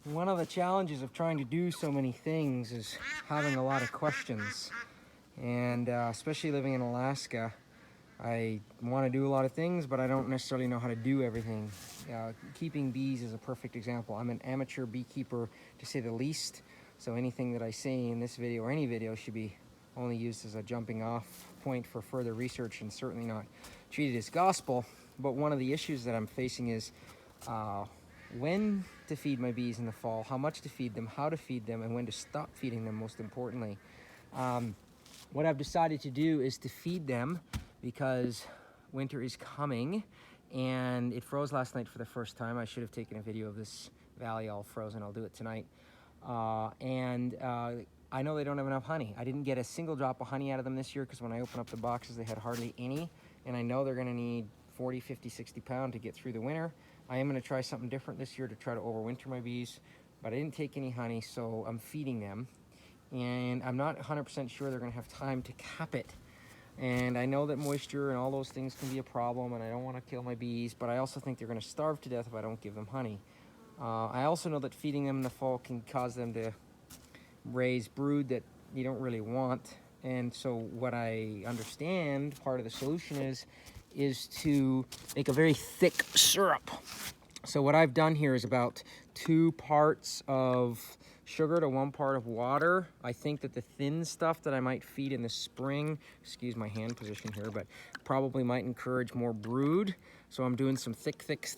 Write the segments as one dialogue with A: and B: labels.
A: One of the challenges of trying to do so many things is having a lot of questions. And especially living in Alaska, I want to do a lot of things, but I don't necessarily know how to do everything. Keeping bees is a perfect example. I'm an amateur beekeeper, to say the least. So anything that I say in this video or any video should be only used as a jumping off point for further research and certainly not treated as gospel. But one of the issues that I'm facing is when to feed my bees in the fall, how much to feed them, how to feed them, and when to stop feeding them, most importantly. What I've decided to do is to feed them because winter is coming, and it froze last night for the first time. I should have taken a video of this valley all frozen. I'll do it tonight. I know they don't have enough honey. I didn't get a single drop of honey out of them this year because when I opened up the boxes, they had hardly any, and I know they're gonna need 40, 50, 60 pounds to get through the winter. I am going to try something different this year to try to overwinter my bees, but I didn't take any honey, so I'm feeding them. And I'm not 100% sure they're going to have time to cap it. And I know that moisture and all those things can be a problem, and I don't want to kill my bees, but I also think they're going to starve to death if I don't give them honey. I also know that feeding them in the fall can cause them to raise brood that you don't really want. And so what I understand part of the solution is to make a very thick syrup. So what I've done here is about 2 parts of sugar to 1 part of water. I think that the thin stuff that I might feed in the spring, excuse my hand position here, but probably might encourage more brood. So I'm doing some thick, as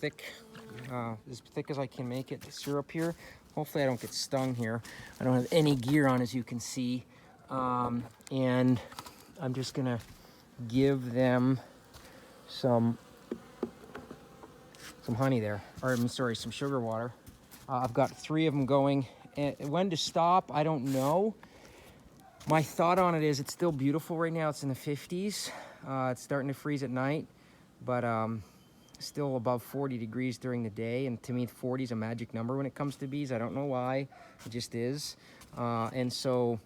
A: thick as I can make it, syrup here. Hopefully I don't get stung here. I don't have any gear on, as you can see. And I'm just gonna give them some honey there, or I'm sorry, some sugar water. I've got 3 of them going. And when to stop, I don't know. My thought on it is it's still beautiful right now. It's in the 50s. It's starting to freeze at night, but still above 40 degrees during the day. And to me, 40 is a magic number when it comes to bees. I don't know why, it just is. And so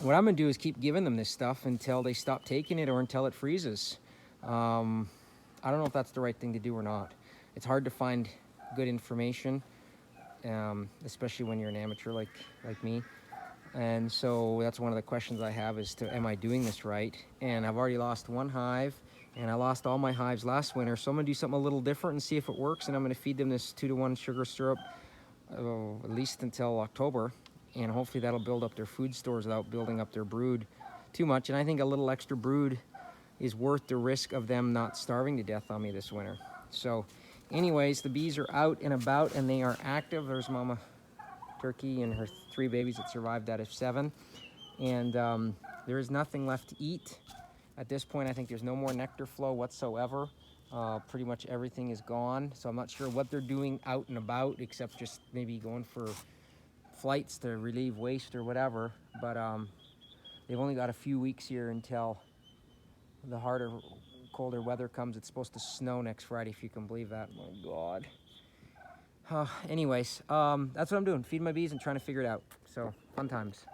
A: what I'm gonna do is keep giving them this stuff until they stop taking it or until it freezes. I don't know if that's the right thing to do or not. It's hard to find good information, especially when you're an amateur like me. And so that's one of the questions I have is am I doing this right? And I've already lost 1 hive, and I lost all my hives last winter. So I'm gonna do something a little different and see if it works. And I'm gonna feed them this 2-to-1 sugar syrup, at least until October. And hopefully that'll build up their food stores without building up their brood too much. And I think a little extra brood is worth the risk of them not starving to death on me this winter. So anyways, the bees are out and about and they are active. There's Mama Turkey and her 3 babies that survived out of 7. And there is nothing left to eat. At this point, I think there's no more nectar flow whatsoever. Pretty much everything is gone. So I'm not sure what they're doing out and about, except just maybe going for flights to relieve waste or whatever. But they've only got a few weeks here until the harder, colder weather comes. It's supposed to snow next Friday, if you can believe that. My God. Anyways, that's what I'm doing. Feeding my bees and trying to figure it out. So, fun times.